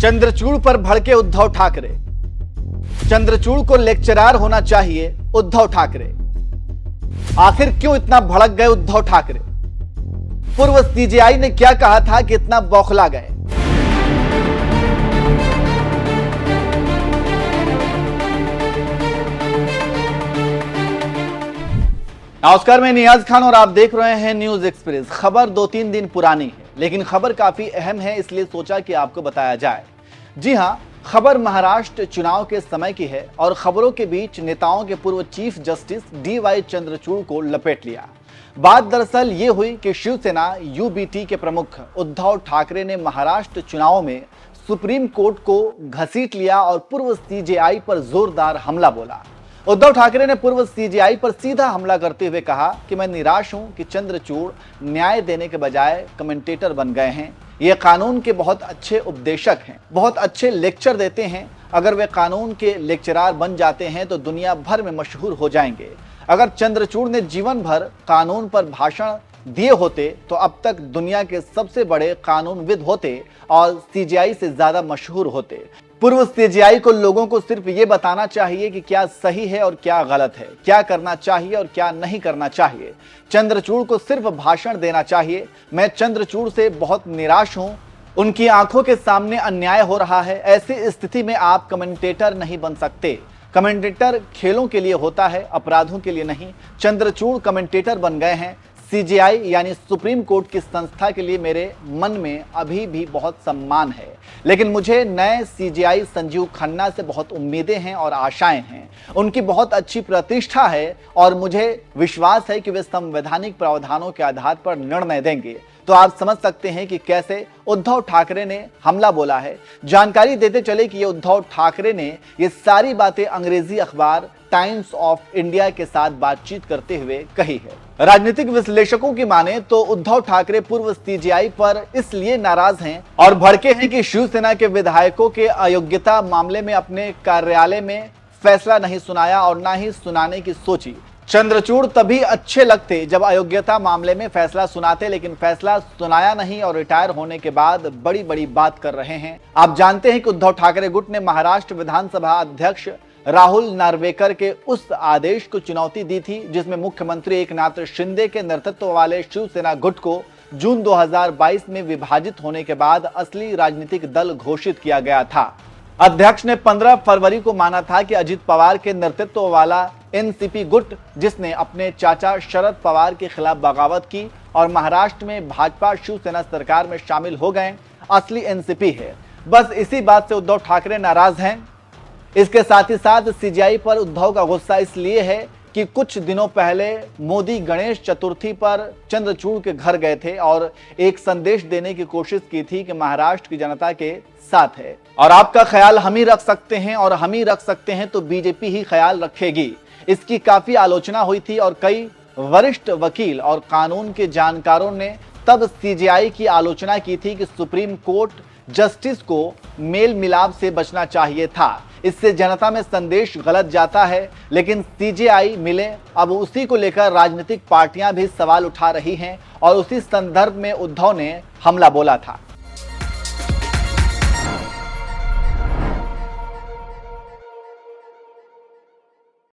चंद्रचूड़ पर भड़के उद्धव ठाकरे। चंद्रचूड़ को लेक्चरार होना चाहिए उद्धव ठाकरे। आखिर क्यों इतना भड़क गए उद्धव ठाकरे? पूर्व सीजेआई ने क्या कहा था कि इतना बौखला गए? नमस्कार, मैं नियाज खान और आप देख रहे हैं न्यूज एक्सप्रेस। खबर 2-3 दिन पुरानी है, लेकिन खबर काफी अहम है, इसलिए सोचा कि आपको बताया जाए। जी हां, खबर महाराष्ट्र चुनाव के समय की है और खबरों के बीच नेताओं के पूर्व चीफ जस्टिस DY चंद्रचूड़ को लपेट लिया। बात दरअसल ये हुई कि शिवसेना UBT के प्रमुख उद्धव ठाकरे ने महाराष्ट्र चुनाव में सुप्रीम कोर्ट को घसीट लिया और पूर्व CJI पर जोरदार हमला बोला। उद्धव ठाकरे ने पूर्व CJI पर सीधा हमला करते हुए कहा कि मैं निराश हूं कि चंद्रचूड़ न्याय देने के बजाय कमेंटेटर बन गए हैं। ये कानून के बहुत अच्छे उपदेशक हैं, बहुत अच्छे लेक्चर देते हैं। अगर वे कानून के लेक्चरार बन जाते हैं तो दुनिया भर में मशहूर हो जाएंगे। अगर चंद्रचूड़ ने जीवन भर कानून पर भाषण दिए होते तो अब तक दुनिया के सबसे बड़े कानूनविद होते और CJI से ज्यादा मशहूर होते। पूर्व CJI को लोगों को सिर्फ ये बताना चाहिए कि क्या सही है और क्या गलत है, क्या करना चाहिए और क्या नहीं करना चाहिए। चंद्रचूड़ को सिर्फ भाषण देना चाहिए। मैं चंद्रचूड़ से बहुत निराश हूं। उनकी आंखों के सामने अन्याय हो रहा है। ऐसी स्थिति में आप कमेंटेटर नहीं बन सकते। कमेंटेटर खेलों के लिए होता है, अपराधों के लिए नहीं। चंद्रचूड़ कमेंटेटर बन गए हैं। CJI यानी सुप्रीम कोर्ट की संस्था के लिए मेरे मन में अभी भी बहुत सम्मान है, लेकिन मुझे नए CJI संजीव खन्ना से बहुत उम्मीदें हैं और आशाएं हैं। उनकी बहुत अच्छी प्रतिष्ठा है और मुझे विश्वास है कि वे संवैधानिक प्रावधानों के आधार पर निर्णय देंगे। तो आप समझ सकते हैं कि कैसे उद्धव ठाकरे ने हमला बोला है। जानकारी देते चले कि ये उद्धव ठाकरे ने ये सारी बातें अंग्रेजी अखबार टाइम्स ऑफ इंडिया के साथ बातचीत करते हुए कही है। राजनीतिक विश्लेषकों की माने तो उद्धव ठाकरे पूर्व CJI पर इसलिए नाराज हैं और भड़के हैं कि शिवसेना के विधायकों के अयोग्यता मामले में अपने कार्यालय में फैसला नहीं सुनाया और ना ही सुनाने की सोची। चंद्रचूड़ तभी अच्छे लगते जब अयोग्यता मामले में फैसला सुनाते, लेकिन फैसला सुनाया नहीं और रिटायर होने के बाद बड़ी बड़ी बात कर रहे हैं। आप जानते हैं कि उद्धव ठाकरे गुट ने महाराष्ट्र विधानसभा अध्यक्ष राहुल नार्वेकर के उस आदेश को चुनौती दी थी जिसमें मुख्यमंत्री एकनाथ शिंदे के नेतृत्व वाले शिवसेना गुट को जून 2022 में विभाजित होने के बाद असली राजनीतिक दल घोषित किया गया था। अध्यक्ष ने 15 फरवरी को माना था कि अजित पवार के नेतृत्व वाला NCP गुट, जिसने अपने चाचा शरद पवार के खिलाफ बगावत की और महाराष्ट्र में भाजपा शिवसेना सरकार में शामिल हो गए, असली NCP है। बस इसी बात से उद्धव ठाकरे नाराज हैं। इसके साथ ही साथ CJI पर उद्धव का गुस्सा इसलिए है कि कुछ दिनों पहले मोदी गणेश चतुर्थी पर चंद्रचूड़ के घर गए थे और एक संदेश देने की कोशिश की थी कि महाराष्ट्र की जनता के साथ है और आपका ख्याल हम ही रख सकते हैं और हम ही रख सकते हैं तो BJP ही ख्याल रखेगी। इसकी काफी आलोचना हुई थी और कई वरिष्ठ वकील और कानून के जानकारों ने तब CJI की आलोचना की थी कि सुप्रीम कोर्ट जस्टिस को मेल मिलाप से बचना चाहिए था। इससे जनता में संदेश गलत जाता है, लेकिन CJI मिले। अब उसी को लेकर राजनीतिक पार्टियां भी सवाल उठा रही हैं और उसी संदर्भ में उद्धव ने हमला बोला था।